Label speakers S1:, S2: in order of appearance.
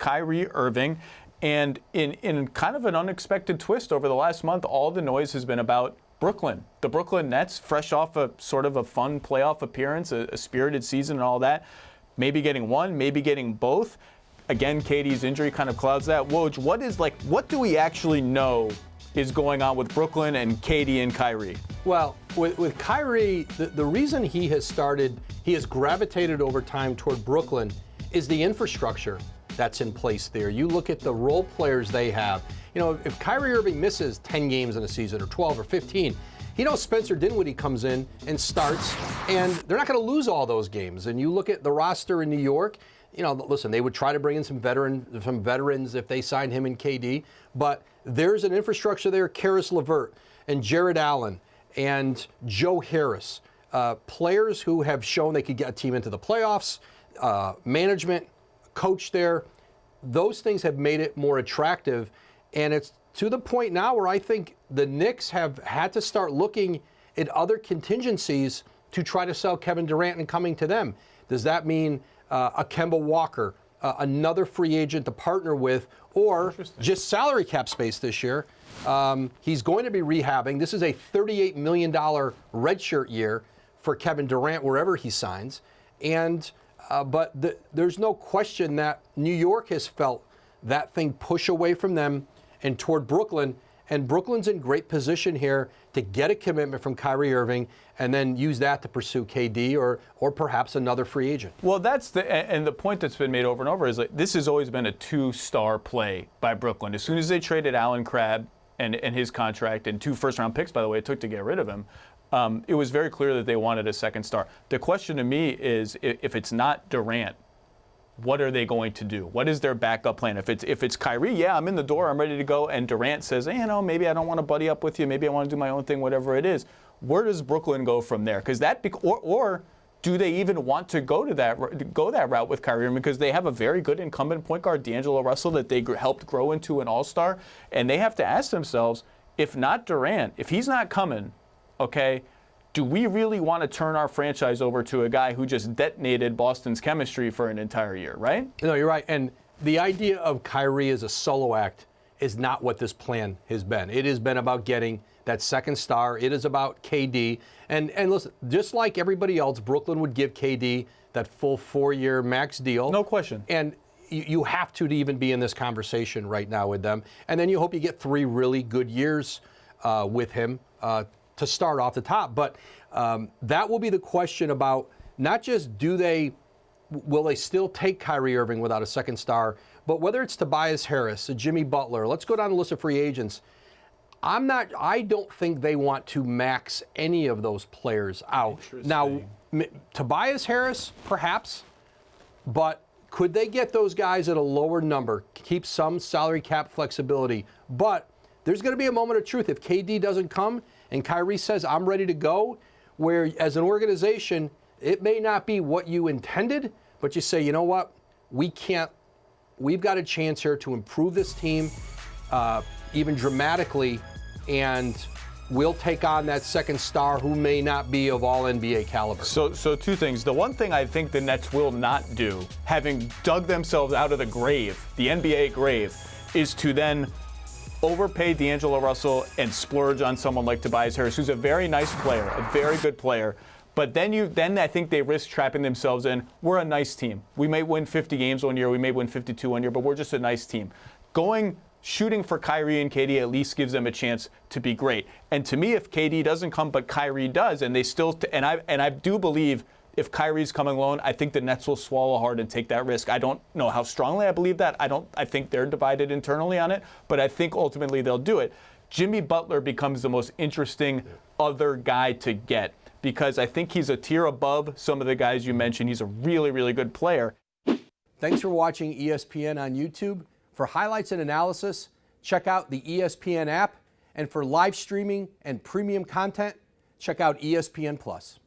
S1: Kyrie Irving. And in kind of an unexpected twist over the last month, all the noise has been about Brooklyn. The Brooklyn Nets, fresh off a sort of a fun playoff appearance, a spirited season and all that, maybe getting one, maybe getting both. Again, KD's injury kind of clouds that. Woj, what do we actually know is going on with Brooklyn and KD and Kyrie?
S2: Well, with Kyrie, the reason he has gravitated over time toward Brooklyn is the infrastructure that's in place there. You look at the role players they have. You know, if Kyrie Irving misses 10 games in a season or 12 or 15, he knows Spencer Dinwiddie comes in and starts, and they're not going to lose all those games. And you look at the roster in New York, you know, listen, they would try to bring in some veterans if they signed him and KD, but there's an infrastructure there. Karis LeVert and Jared Allen and Joe Harris, players who have shown they could get a team into the playoffs, management, coach there. Those things have made it more attractive, and it's to the point now where I think the Knicks have had to start looking at other contingencies to try to sell Kevin Durant and coming to them. Does that mean a Kemba Walker, another free agent to partner with, or just salary cap space this year? He's going to be rehabbing. This is a $38 million redshirt year for Kevin Durant wherever he signs. But there's no question that New York has felt that thing push away from them and toward Brooklyn. And Brooklyn's in great position here to get a commitment from Kyrie Irving and then use that to pursue KD or perhaps another free agent.
S1: Well, the point that's been made over and over is like this has always been a two-star play by Brooklyn. As soon as they traded Allen Crabbe and his contract and 2 first-round picks, by the way, it took to get rid of him, it was very clear that they wanted a second star. The question to me is if it's not Durant, what are they going to do? What is their backup plan? If it's Kyrie, yeah, I'm in the door, I'm ready to go, and Durant says, hey, maybe I don't want to buddy up with you, maybe I want to do my own thing, whatever it is. Where does Brooklyn go from there? Because or do they even want to go that route with Kyrie Irving? Because they have a very good incumbent point guard, D'Angelo Russell, that they helped grow into an all-star, and they have to ask themselves, if not Durant, if he's not coming, okay, do we really want to turn our franchise over to a guy who just detonated Boston's chemistry for an entire year, right?
S2: No, you're right. And the idea of Kyrie as a solo act is not what this plan has been. It has been about getting that second star. It is about KD. And listen, just like everybody else, Brooklyn would give KD that full 4-year max deal.
S1: No question.
S2: And you have to even be in this conversation right now with them. And then you hope you get 3 really good years with him to start off the top. But that will be the question about not just will they still take Kyrie Irving without a second star, but whether it's Tobias Harris, Jimmy Butler, let's go down the list of free agents. I don't think they want to max any of those players out. Now, Tobias Harris, perhaps, but could they get those guys at a lower number, keep some salary cap flexibility? But there's going to be a moment of truth. If KD doesn't come and Kyrie says, I'm ready to go, where as an organization, it may not be what you intended, but you say, you know what, we've got a chance here to improve this team even dramatically, and we'll take on that second star who may not be of all NBA caliber.
S1: So 2 things. The one thing I think the Nets will not do, having dug themselves out of the grave, the NBA grave, is to then overpay D'Angelo Russell and splurge on someone like Tobias Harris, who's a very nice player, a very good player. But then I think they risk trapping themselves in, we're a nice team. We may win 50 games one year, we may win 52 one year, but we're just a nice team. Shooting for Kyrie and KD at least gives them a chance to be great. And to me, if KD doesn't come but Kyrie does, and they still, and I do believe if Kyrie's coming alone, I think the Nets will swallow hard and take that risk. I don't know how strongly I believe that. I think they're divided internally on it, but I think ultimately they'll do it. Jimmy Butler becomes the most interesting other guy to get because I think he's a tier above some of the guys you mentioned. He's a really, really good player.
S2: Thanks for watching ESPN on YouTube. For highlights and analysis, check out the ESPN app. And for live streaming and premium content, check out ESPN Plus.